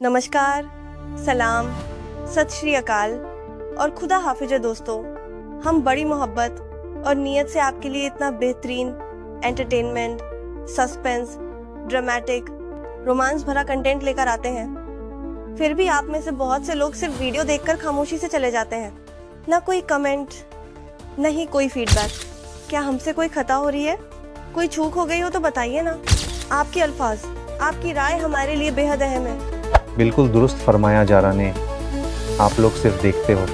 नमस्कार, सलाम, सत श्री अकाल और खुदा हाफिज दोस्तों। हम बड़ी मोहब्बत और नीयत से आपके लिए इतना बेहतरीन एंटरटेनमेंट, सस्पेंस, ड्रामेटिक, रोमांस भरा कंटेंट लेकर आते हैं। फिर भी आप में से बहुत से लोग सिर्फ वीडियो देखकर खामोशी से चले जाते हैं। ना कोई कमेंट, न ही कोई फीडबैक। क्या हमसे कोई खता हो रही है? कोई चूक हो गई हो तो बताइए ना। आपके अल्फाज, आपकी राय हमारे लिए बेहद अहम है। बिल्कुल दुरुस्त फरमाया जारा ने। आप लोग सिर्फ देखते हो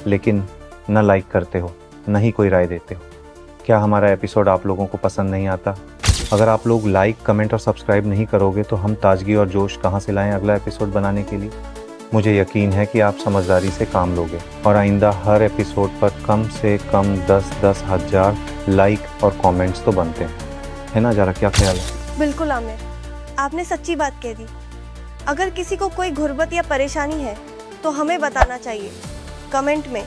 लेकिन न लाइक करते हो, न ही कोई राय देते हो। क्या हमारा एपिसोड आप लोगों को पसंद नहीं आता? अगर आप लोग लाइक, कमेंट और सब्सक्राइब नहीं करोगे तो हम ताजगी और जोश कहाँ से लाएं अगला एपिसोड बनाने के लिए? मुझे यकीन है कि आप समझदारी से काम लोगे और आइंदा हर एपिसोड पर कम से कम 10-10 हज़ार लाइक और कमेंट्स तो बनते हैं, है ना जारा? क्या ख्याल है? बिल्कुल आमिर, आपने सच्ची बात कह दी। अगर किसी को कोई गुर्बत या परेशानी है तो हमें बताना चाहिए कमेंट में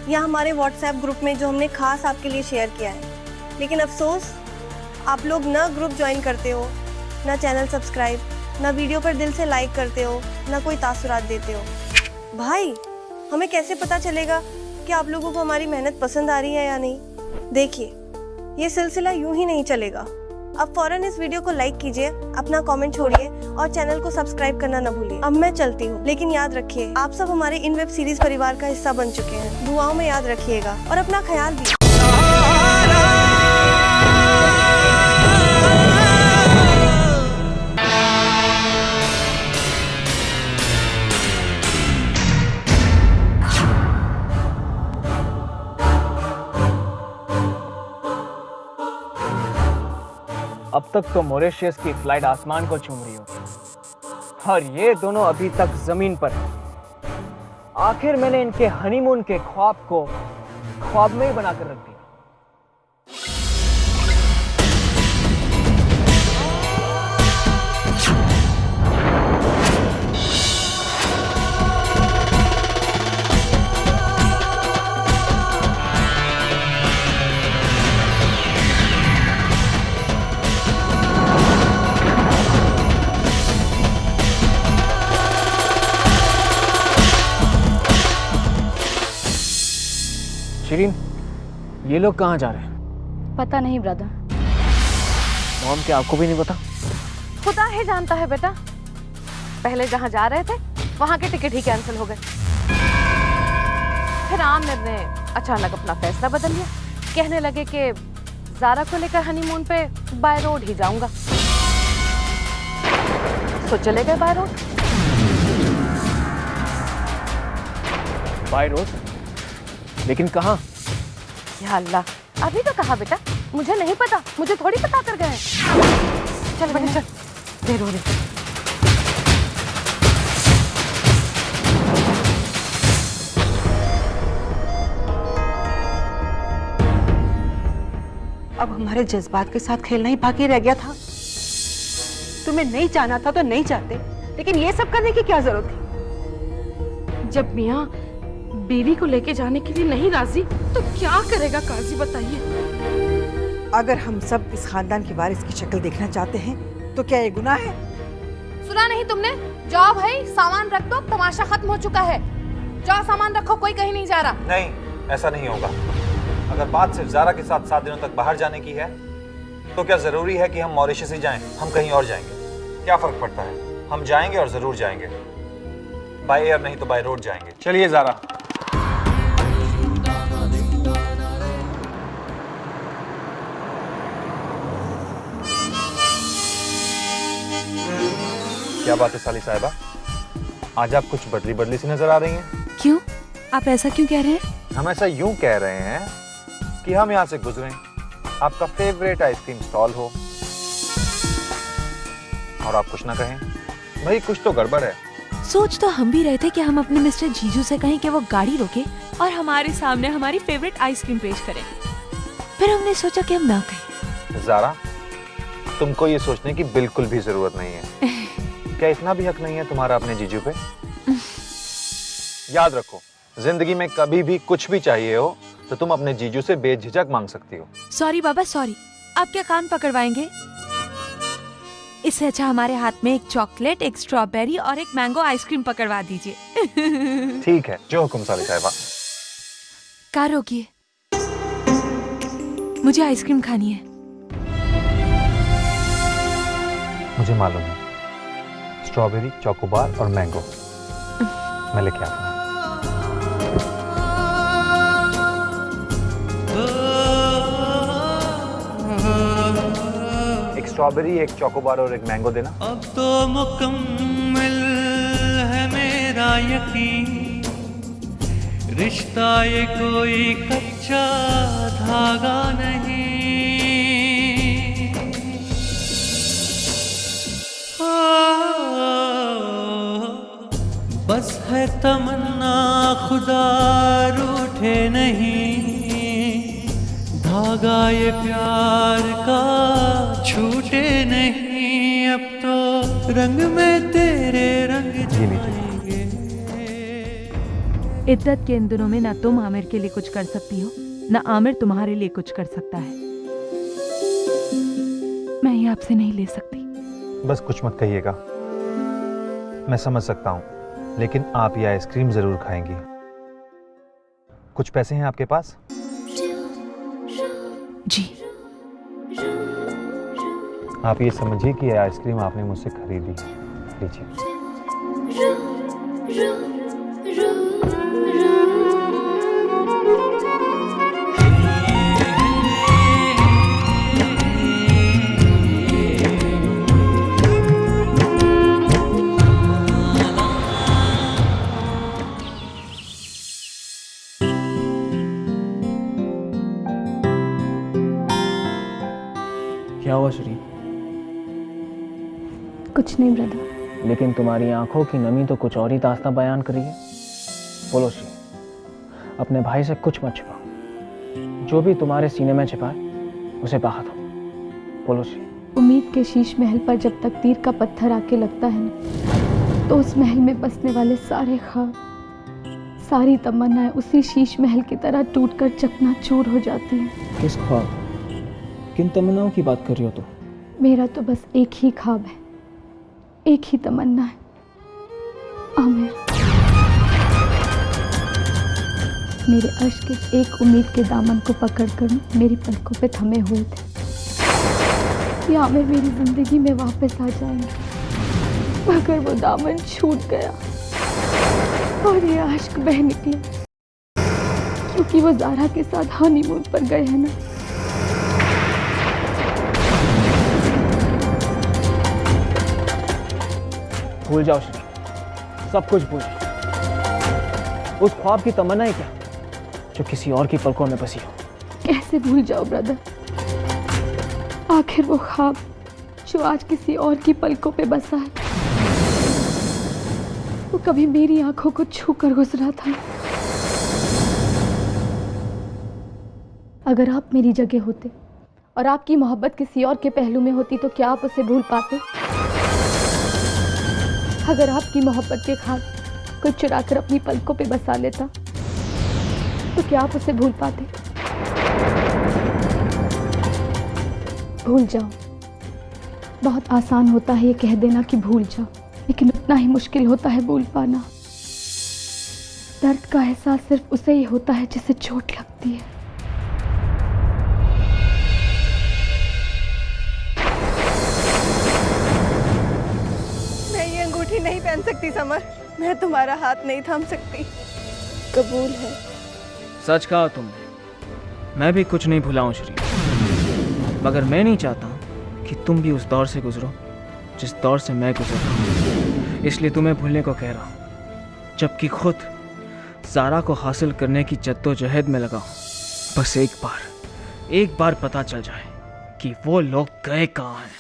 या हमारे व्हाट्सएप ग्रुप में जो हमने खास आपके लिए शेयर किया है। लेकिन अफसोस, आप लोग न ग्रुप ज्वाइन करते हो, न चैनल सब्सक्राइब, न वीडियो पर दिल से लाइक करते हो, न कोई तासुरात देते हो। भाई, हमें कैसे पता चलेगा कि आप लोगों को हमारी मेहनत पसंद आ रही है या नहीं? देखिए, ये सिलसिला यूं ही नहीं चलेगा। अब फौरन इस वीडियो को लाइक कीजिए, अपना कमेंट छोड़िए और चैनल को सब्सक्राइब करना न भूलिए। अब मैं चलती हूँ, लेकिन याद रखिए, आप सब हमारे इन वेब सीरीज परिवार का हिस्सा बन चुके हैं। दुआओं में याद रखिएगा और अपना ख्याल भी। अब तक तो मॉरिशस की फ्लाइट आसमान को चूम रही होगी और ये दोनों अभी तक जमीन पर हैं। आखिर मैंने इनके हनीमून के ख्वाब को ख्वाब में ही बनाकर रख दिया। शिरीन, ये लोग कहाँ जा रहे हैं? पता नहीं ब्रदर। मॉम, क्या आपको भी नहीं पता? खुदा ही जानता है बेटा। पहले जहाँ जा रहे थे वहाँ के टिकट ही कैंसिल हो गए। फिर आमिर ने अचानक अपना फैसला बदल लिया। कहने लगे कि ज़ारा को लेकर हनीमून पे बाय रोड ही जाऊंगा। तो चले गए बाय रोड। By road? लेकिन कहाँ? या अल्लाह, अभी तो कहा बेटा, मुझे नहीं पता, मुझे थोड़ी पता कर गए। चल बेटा चल, देर हो रही। अब हमारे जज्बात के साथ खेलना ही बाकी रह गया था। तुम्हें नहीं चाहना था तो नहीं चाहते, लेकिन ये सब करने की क्या जरूरत थी? जब मियाँ बीवी को लेके जाने के लिए नहीं राजी तो क्या करेगा काजी, बताइए। अगर हम सब इस खानदान की वारिस की शक्ल देखना चाहते हैं तो क्या ये गुनाह है? सुना नहीं तुमने? जाओ भाई, सामान रख दो, तमाशा खत्म हो चुका है। जाओ सामान रखो, कोई कहीं नहीं जा रहा। नहीं, ऐसा नहीं होगा। अगर बात सिर्फ जारा के साथ 7 दिनों तक बाहर जाने की है तो क्या जरूरी है कि हम मॉरिशस ही जाएं? हम कहीं और जाएंगे, क्या फर्क पड़ता है? हम जाएंगे और जरूर जाएंगे। बाय एयर नहीं तो बाय रोड जाएंगे। चलिए जारा। क्या बात है साली साहिबा, आज आप कुछ बदली बदली सी नजर आ रही हैं। क्यों? आप ऐसा क्यों कह रहे हैं? हम ऐसा यूं कह रहे हैं कि हम यहाँ से गुजरें, आपका फेवरेट आइसक्रीम स्टॉल हो और आप कुछ ना कहें। भाई, कुछ तो गड़बड़ है। सोच तो हम भी रहे थे कि हम अपने मिस्टर जीजू से कहें कि वो गाड़ी रोके और हमारे सामने हमारी फेवरेट आइसक्रीम पेश करें। फिर हमने सोचा कि हम ना कहें। ज़ारा, तुमको ये सोचने की बिल्कुल भी जरूरत नहीं है। क्या इतना भी हक नहीं है तुम्हारा अपने जीजू पे? याद रखो, जिंदगी में कभी भी कुछ भी चाहिए हो तो तुम अपने जीजू से बेझिझक मांग सकती हो। सॉरी बाबा, सॉरी। आप क्या कान पकड़वाएंगे? इससे अच्छा हमारे हाथ में एक चॉकलेट, एक स्ट्रॉबेरी और एक मैंगो आइसक्रीम पकड़वा दीजिए। ठीक है, जो हुक्म साले साहिबा। का रोकिए, मुझे आइसक्रीम खानी है। मुझे मालूम है, स्ट्रॉबेरी, चॉकोबार और मैंगो मैं लेके आता हूँ। एक स्ट्रॉबेरी, एक चॉकोबार और एक मैंगो देना। अब तो मुकम्मल है मेरा यकीन, रिश्ता ये कोई कच्चा धागा नहीं। बस है तमन्ना खुदा रूठे नहीं, धागा ये प्यार का छूटे नहीं। अब तो रंग में तेरे रंग जाएंगे। इद्दत के इन दिनों में ना तुम आमिर के लिए कुछ कर सकती हो, ना आमिर तुम्हारे लिए कुछ कर सकता है। मैं ये आपसे नहीं ले सकती। बस कुछ मत कहिएगा, मैं समझ सकता हूँ, लेकिन आप ये आइसक्रीम जरूर खाएंगी। कुछ पैसे हैं आपके पास? जी। आप ये समझिए कि ये आइसक्रीम आपने मुझसे खरीदी है, लीजिए। क्या हुआ श्री? कुछ नहीं ब्रदर। लेकिन तुम्हारी आंखों की नमी तो कुछ और ही दास्तां बयान कर रही है। बोलो श्री, अपने भाई से कुछ मत छिपाओ, जो भी तुम्हारे सीने में छिपा है उसे बहा दो। बोलो श्री। उम्मीद के शीश महल पर जब तक तीर का पत्थर आके लगता है ना, तो उस महल में बसने वाले सारे ख्वाब, सारी तमन्नाएं उसी शीश महल की तरह टूटकर चकनाचूर हो जाती हैं। किस ख्वाब, किन तमन्नाओं की बात कर रही हो तुम? मेरा तो बस एक ही ख्वाब है, एक ही तमन्ना है, आमिर। मेरे अश्क इस एक उम्मीद के दामन को पकड़कर मेरी पलकों पे थमे हुए थे कि आमिर मेरी जिंदगी में वापस आ जाएंगे, मगर वो दामन छूट गया और ये आश्क बह निकले, क्योंकि वो ज़ारा के साथ हनीमून पर गए हैं ना। भूल जाओ श्री, सब कुछ भूल जाओ। उस ख्वाब की तमन्ना है क्या जो किसी और की पलकों में बसी हो? कैसे भूल जाओ ब्रदर? आखिर वो ख्वाब जो आज किसी और की पलकों पे बसा है, वो कभी मेरी आंखों को छूकर गुजरा था। अगर आप मेरी जगह होते और आपकी मोहब्बत किसी और के पहलू में होती, तो क्या आप उसे भूल पाते? अगर आपकी मोहब्बत के ख्वाब कोई चुरा कर अपनी पलकों पे बसा लेता, तो क्या आप उसे भूल पाते? भूल जाओ। बहुत आसान होता है ये कह देना कि भूल जाओ, लेकिन उतना ही मुश्किल होता है भूल पाना। दर्द का एहसास सिर्फ उसे ही होता है जिसे चोट लगती है। मैं ये अंगूठी नहीं पहन सकती समर, मैं तुम्हारा हाथ नहीं थाम सकती। कबूल है। सच कहा तुमने, मैं भी कुछ नहीं भुलाऊं श्री, मगर मैं नहीं चाहता कि तुम भी उस दौर से गुजरो जिस दौर से मैं गुजर रहा हूं। इसलिए तुम्हें भूलने को कह रहा हूं, जबकि खुद ज़ारा को हासिल करने की जद्दोजहद में लगा हूं। बस एक बार पता चल जाए कि वो लोग गए कहाँ हैं।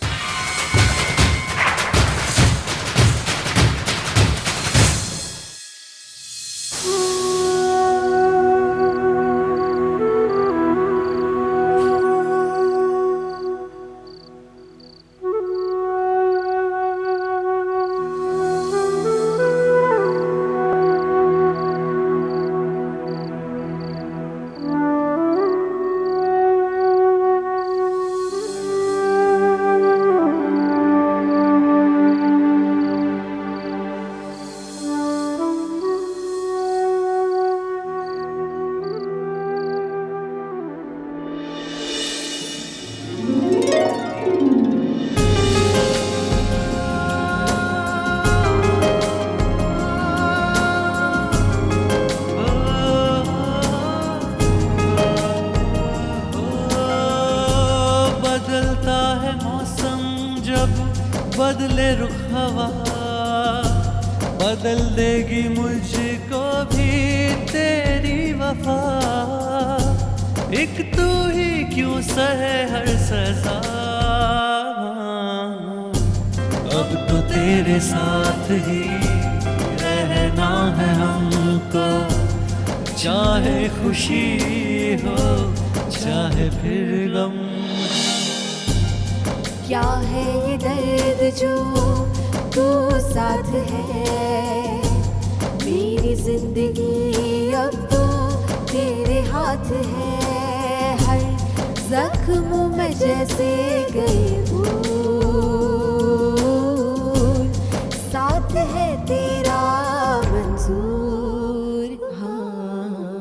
बदले रुख हवा, बदल देगी मुझको भी तेरी वफा। एक तू ही क्यों सहे हर सजा, अब तो तेरे साथ ही रहना है हमको, चाहे खुशी हो चाहे फिर गम। क्या है ये दर्द जो तू साथ है, मेरी जिंदगी अब तो तेरे हाथ है। हर जख्म में जैसे गए भूल, साथ है तेरा मंजूर। हाँ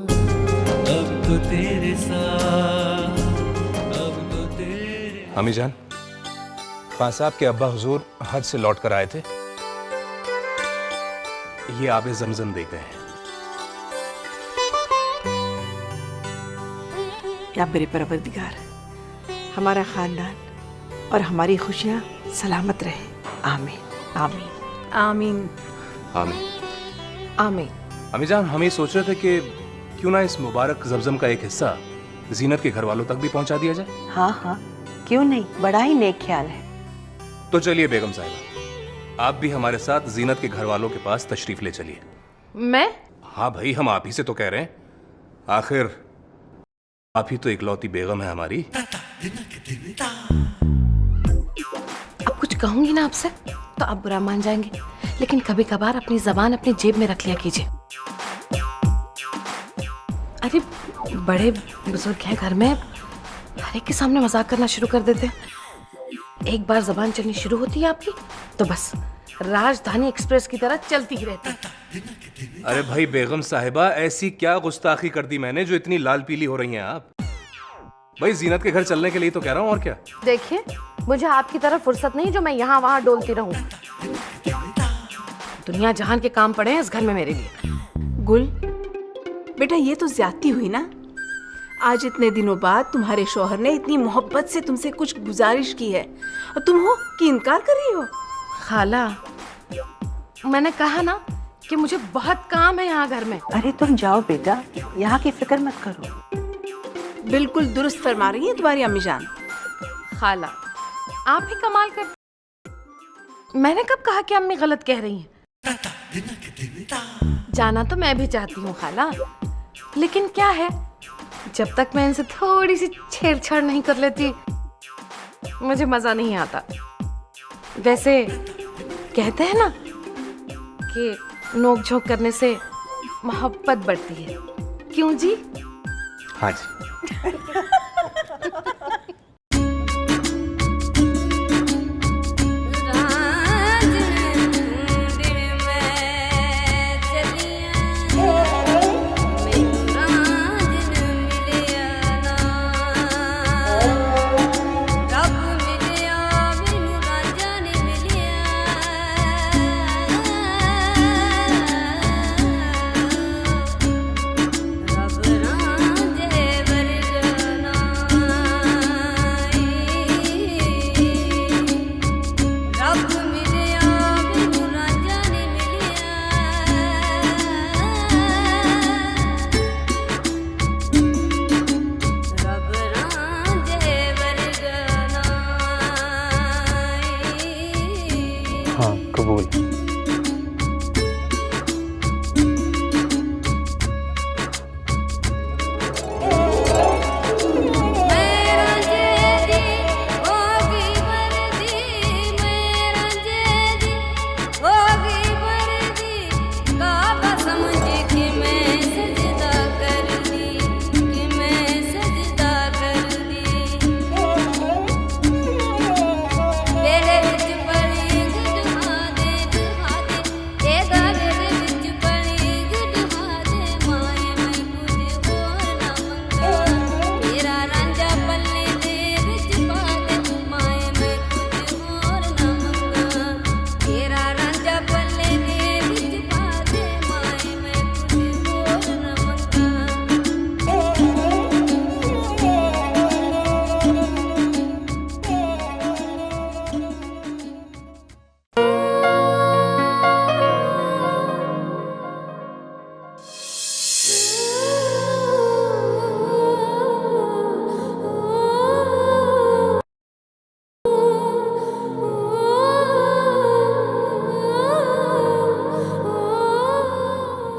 अब तो तेरे साथ, अब तो तेरे। अम्मी जान, खान साहब के अब्बा हुजूर हज से लौट कर आए थे, ये आबे जमजम दे गए हैं। या मेरे परवरदिगार, हमारा खानदान और हमारी खुशियां सलामत रहे। आमीन आमीन आमीन आमीन। आमीन। अम्मी जान, हम ये सोच रहे थे कि क्यों ना इस मुबारक जमजम का एक हिस्सा जीनत के घर वालों तक भी पहुंचा दिया जाए। हाँ हाँ, क्यों नहीं, बड़ा ही नेक ख्याल है। तो चलिए बेगम साहिबा, आप भी हमारे साथ जीनत के घर वालों के पास तशरीफ ले चलिए। मैं? हाँ भाई, हम आप ही से तो कह रहे हैं, आखिर आप ही तो इकलौती बेगम है हमारी। अब कुछ कहूंगी ना आपसे तो आप बुरा मान जाएंगे, लेकिन कभी कभार अपनी जबान अपनी जेब में रख लिया कीजिए। अरे बड़े बुजुर्ग हैं घर में, हर एक के सामने मजाक करना शुरू कर देते हैं। एक बार जबान चलनी शुरू होती है आपकी तो बस राजधानी एक्सप्रेस की तरह चलती ही रहती है। अरे भाई बेगम साहिबा, ऐसी क्या गुस्ताखी कर दी मैंने जो इतनी लाल पीली हो रही हैं आप? भाई जीनत के घर चलने के लिए तो कह रहा हूँ, और क्या। देखिए, मुझे आपकी तरफ फुर्सत नहीं जो मैं यहाँ वहाँ डोलती रहूं। दुनिया जहान के काम पड़े हैं इस घर में मेरे लिए। गुल बेटा, ये तो ज्यादती हुई ना। आज इतने दिनों बाद तुम्हारे शौहर ने इतनी मोहब्बत से तुमसे कुछ गुजारिश की है और तुम हो कि इनकार कर रही हो। खाला, मैंने कहा ना कि मुझे बहुत काम है यहाँ घर में। अरे तुम जाओ बेटा, यहाँ की फिक्र मत करो। बिल्कुल दुरुस्त फरमा रही है तुम्हारी अम्मी जान। खाला, आप ही कमाल कर। मैंने कब कहा कि अम्मी गलत कह रही हैं? जाना तो मैं भी चाहती हूँ खाला, लेकिन क्या है, जब तक मैं इनसे थोड़ी सी छेड़छाड़ नहीं कर लेती मुझे मजा नहीं आता। वैसे कहते हैं ना कि नोक झोंक करने से मोहब्बत बढ़ती है, क्यों जी? हाँ जी।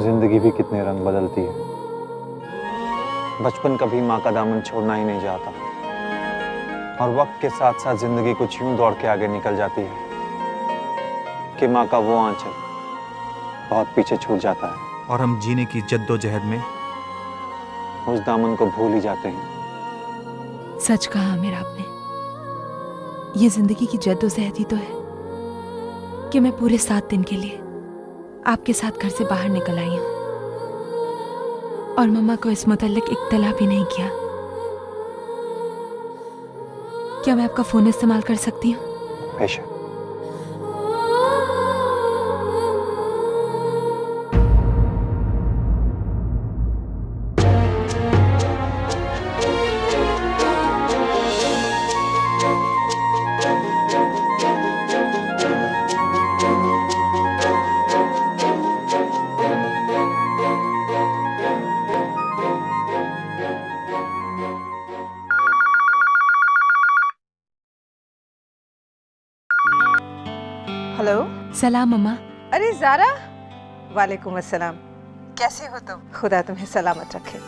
जिंदगी भी कितने रंग बदलती है। बचपन कभी माँ का दामन छोड़ना ही नहीं चाहता, और वक्त के साथ साथ जिंदगी कुछ यूं दौड़ के आगे निकल जाती है कि माँ का वो आंचल बहुत पीछे छूट जाता है, और हम जीने की जद्दोजहद में उस दामन को भूल ही जाते हैं। सच कहा आमिर आपने। ये जिंदगी की जद्दोजहद ही तो है कि मैं पूरे 7 दिन के लिए आपके साथ घर से बाहर निकल आई हूं और मम्मा को इस मुतल्लिक इत्तला भी नहीं किया। क्या मैं आपका फोन इस्तेमाल कर सकती हूँ? बेशक। हेलो। सलाम मम्मा। अरे ज़ारा, वालेकुम अस्सलाम। कैसे हो तुम? खुदा तुम्हें सलामत रखे।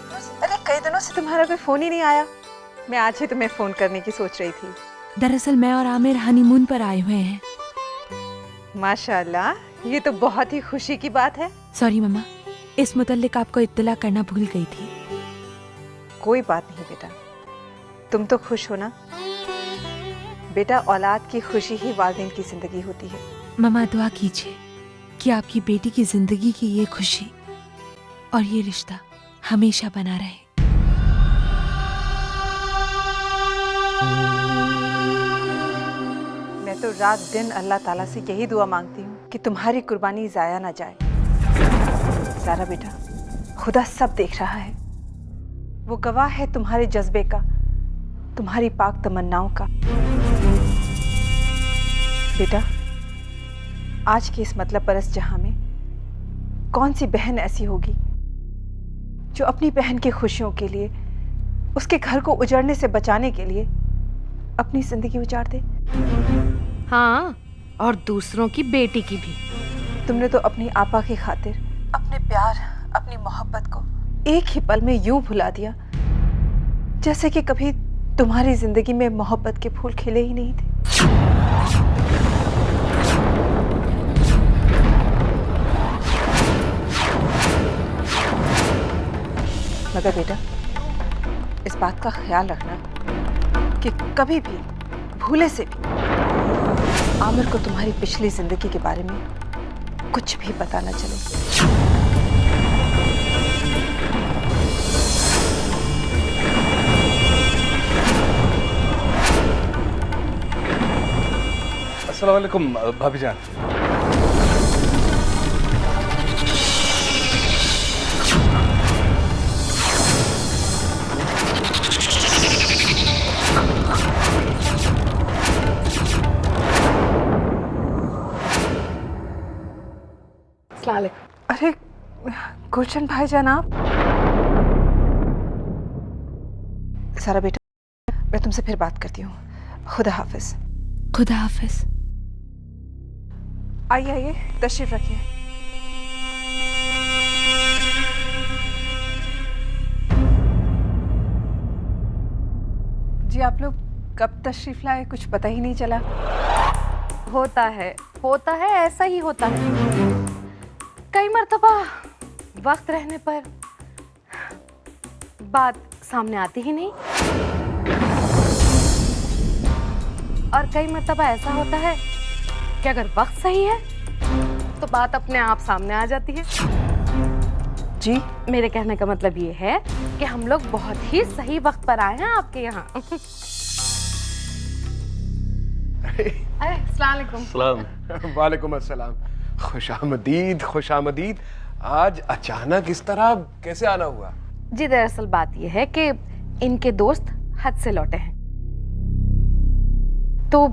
अरे कई दिनों से तुम्हारा कोई फ़ोन ही नहीं आया। मैं आज ही तुम्हें फ़ोन करने की सोच रही थी। दरअसल मैं और आमिर हनीमून पर आए हुए हैं। माशाल्लाह, ये तो बहुत ही खुशी की बात है। सॉरी मम्मा, इस मुतल्लिक आपको इत्तला करना भूल गई थी। कोई बात नहीं बेटा, तुम तो खुश हो ना। बेटा, औलाद की खुशी ही वालिदैन की जिंदगी होती है। मम्मा दुआ कीजिए कि आपकी बेटी की जिंदगी की ये खुशी और ये रिश्ता हमेशा बना रहे। मैं तो रात दिन अल्लाह ताला से यही दुआ मांगती हूँ कि तुम्हारी कुर्बानी जाया ना जाए। ज़ारा बेटा, खुदा सब देख रहा है। वो गवाह है तुम्हारे जज्बे का, तुम्हारी पाक तमन्नाओं का। बेटा, आज के इस मतलब परस्त जहां में कौन सी बहन ऐसी होगी जो अपनी बहन की खुशियों के लिए, उसके घर को उजड़ने से बचाने के लिए अपनी जिंदगी उजाड़ दे। हाँ, और दूसरों की बेटी की भी। तुमने तो अपनी आपा की खातिर अपने प्यार, अपनी मोहब्बत को एक ही पल में यूं भुला दिया जैसे कि कभी तुम्हारी जिंदगी में मोहब्बत के फूल खिले ही नहीं थे। मगर बेटा, इस बात का ख्याल रखना कि कभी भी भूले से भी आमिर को तुम्हारी पिछली जिंदगी के बारे में कुछ भी पता न चले। अस्सलाम वालेकुम भाभी जान। अरे गुलशन भाईजान, आप? सारा बेटा, मैं तुमसे फिर बात करती हूँ। खुदा हाफिज। खुदा हाफिज। आइए आइए, तशरीफ रखिए। जी, आप लोग कब तशरीफ लाए, कुछ पता ही नहीं चला। होता है, ऐसा ही होता है। कई मर्तबा वक्त रहने पर बात सामने आती ही नहीं, और कई मर्तबा ऐसा होता है कि अगर वक्त सही है तो बात अपने आप सामने आ जाती है। जी, मेरे कहने का मतलब ये है कि हम लोग बहुत ही सही वक्त पर आए हैं आपके यहाँ। अरे अस्सलाम वालेकुम। वालेकुम अस्सलाम। खुशामदीद, खुशामदीद। आज अचानक इस तरह कैसे आना हुआ? जी, दरअसल बात यह है कि इनके दोस्त हज से लौटे हैं, तो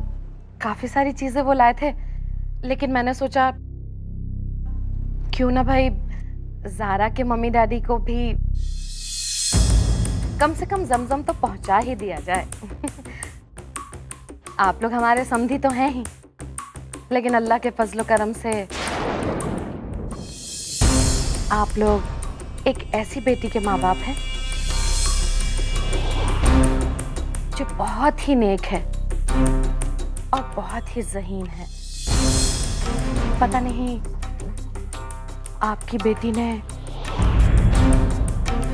काफी सारी चीजें वो लाए थे, लेकिन मैंने सोचा क्यों ना भाई ज़ारा के मम्मी डैडी को भी कम से कम जमजम तो पहुंचा ही दिया जाए। आप लोग हमारे समधी तो हैं ही, लेकिन अल्लाह के फजलो करम से आप लोग एक ऐसी बेटी के माँ बाप हैं जो बहुत ही नेक है और बहुत ही ज़हीन है। पता नहीं आपकी बेटी ने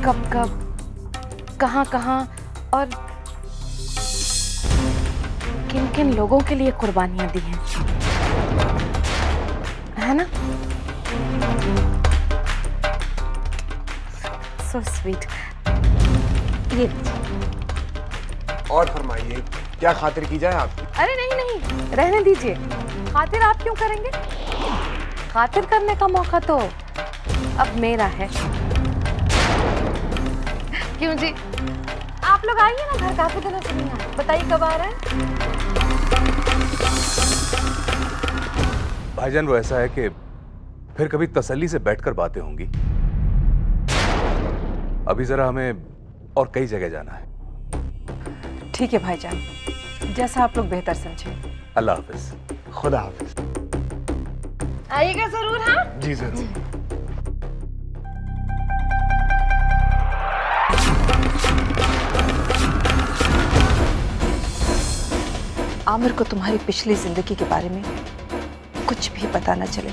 कब कब कहाँ और किन किन लोगों के लिए कुर्बानियां दी हैं, है ना? So sweet. ये और फरमाइए, क्या खातिर की जाए आपकी? अरे नहीं नहीं, रहने दीजिए। खातिर आप क्यों करेंगे? खातिर करने का मौका तो अब मेरा है। क्यों जी? आप लोग आइए ना घर, काफी दिनों से नहीं आए। बताइए कब आ रहे हैं? भाईजान वो ऐसा है कि फिर कभी तसल्ली से बैठकर बातें होंगी। अभी जरा हमें और कई जगह जाना है। ठीक है भाईजान, जैसा आप लोग बेहतर समझें। अल्लाह हाफिज। खुदा हाफिज। आइएगा जरूर। हाँ जी जरूर। आमिर को तुम्हारी पिछली जिंदगी के बारे में कुछ भी पता न चले।